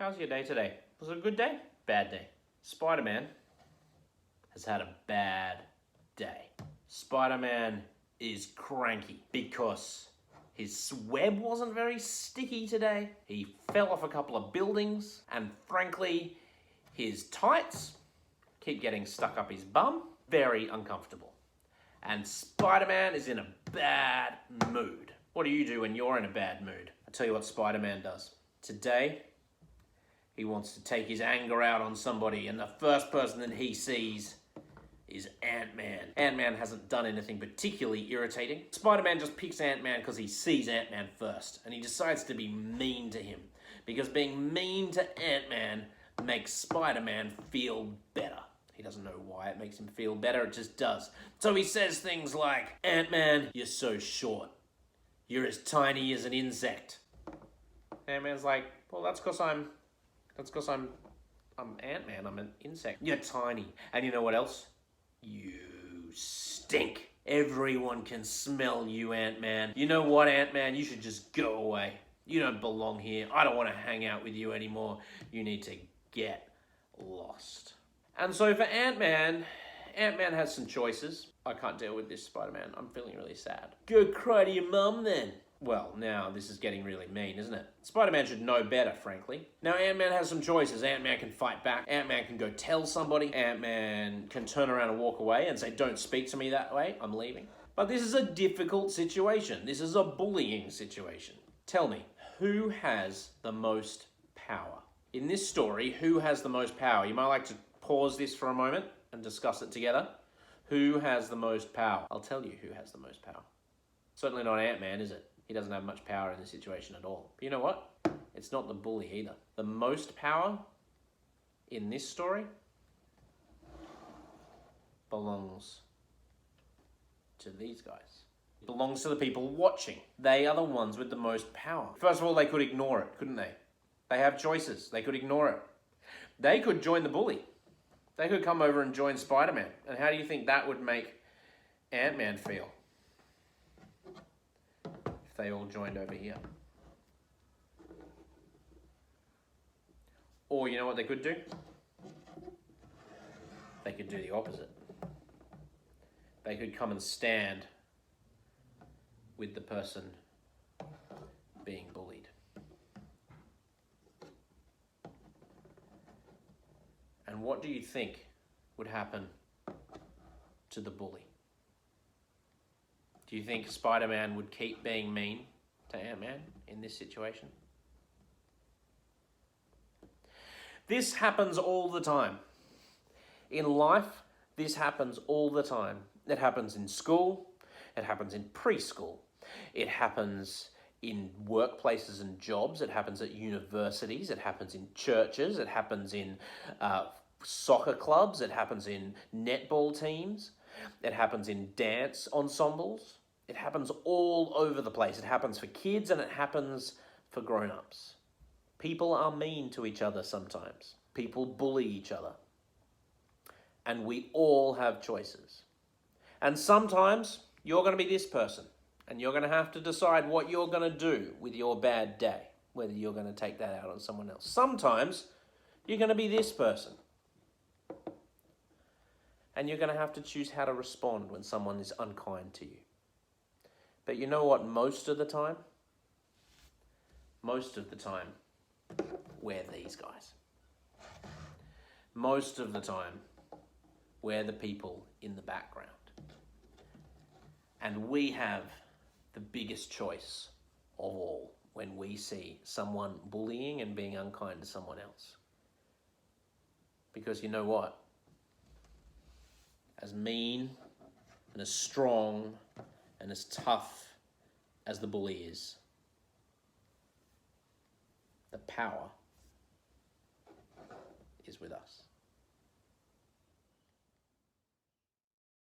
How's your day today? Was it a good day? Bad day. Spider-Man has had a bad day. Spider-Man is cranky because his web wasn't very sticky today. He fell off a couple of buildings, and frankly, his tights keep getting stuck up his bum. Very uncomfortable. And Spider-Man is in a bad mood. What do you do when you're in a bad mood? I'll tell you what Spider-Man does. Today, he wants to take his anger out on somebody, and the first person that he sees is Ant-Man. Ant-Man hasn't done anything particularly irritating. Spider-Man just picks Ant-Man because he sees Ant-Man first, and he decides to be mean to him, because being mean to Ant-Man makes Spider-Man feel better. He doesn't know why it makes him feel better, it just does. So he says things like, "Ant-Man, you're so short. You're as tiny as an insect." Ant-Man's like, "Well, that's because I'm Ant-Man, I'm an insect." "You're tiny. And you know what else? You stink. Everyone can smell you, Ant-Man. You know what, Ant-Man? You should just go away. You don't belong here. I don't want to hang out with you anymore. You need to get lost." And so for Ant-Man has some choices. "I can't deal with this, Spider-Man. I'm feeling really sad." "Go cry to your mum then." Well, now this is getting really mean, isn't it? Spider-Man should know better, frankly. Now Ant-Man has some choices. Ant-Man can fight back. Ant-Man can go tell somebody. Ant-Man can turn around and walk away and say, "Don't speak to me that way, I'm leaving." But this is a difficult situation. This is a bullying situation. Tell me, who has the most power? In this story, who has the most power? You might like to pause this for a moment and discuss it together. Who has the most power? I'll tell you who has the most power. Certainly not Ant-Man, is it? He doesn't have much power in this situation at all. But you know what? It's not the bully either. The most power in this story belongs to these guys. It belongs to the people watching. They are the ones with the most power. First of all, they could ignore it, couldn't they? They have choices. They could ignore it. They could join the bully. They could come over and join Spider-Man. And how do you think that would make Ant-Man feel? If they all joined over here. Or you know what they could do? They could do the opposite. They could come and stand with the person being bullied. And what do you think would happen to the bully? Do you think Spider-Man would keep being mean to Ant-Man in this situation? This happens all the time. In life, this happens all the time. It happens in school, it happens in preschool, it happens in workplaces and jobs, it happens at universities, it happens in churches, it happens in soccer clubs, it happens in netball teams, it happens in dance ensembles. It happens all over the place. It happens for kids and it happens for grown-ups. People are mean to each other sometimes. People bully each other. And we all have choices. And sometimes you're going to be this person and you're going to have to decide what you're going to do with your bad day, whether you're going to take that out on someone else. Sometimes you're going to be this person. And you're going to have to choose how to respond when someone is unkind to you. But you know what? Most of the time, we're these guys. Most of the time, we're the people in the background. And we have the biggest choice of all when we see someone bullying and being unkind to someone else. Because you know what? As mean and as strong and as tough as the bully is, the power is with us.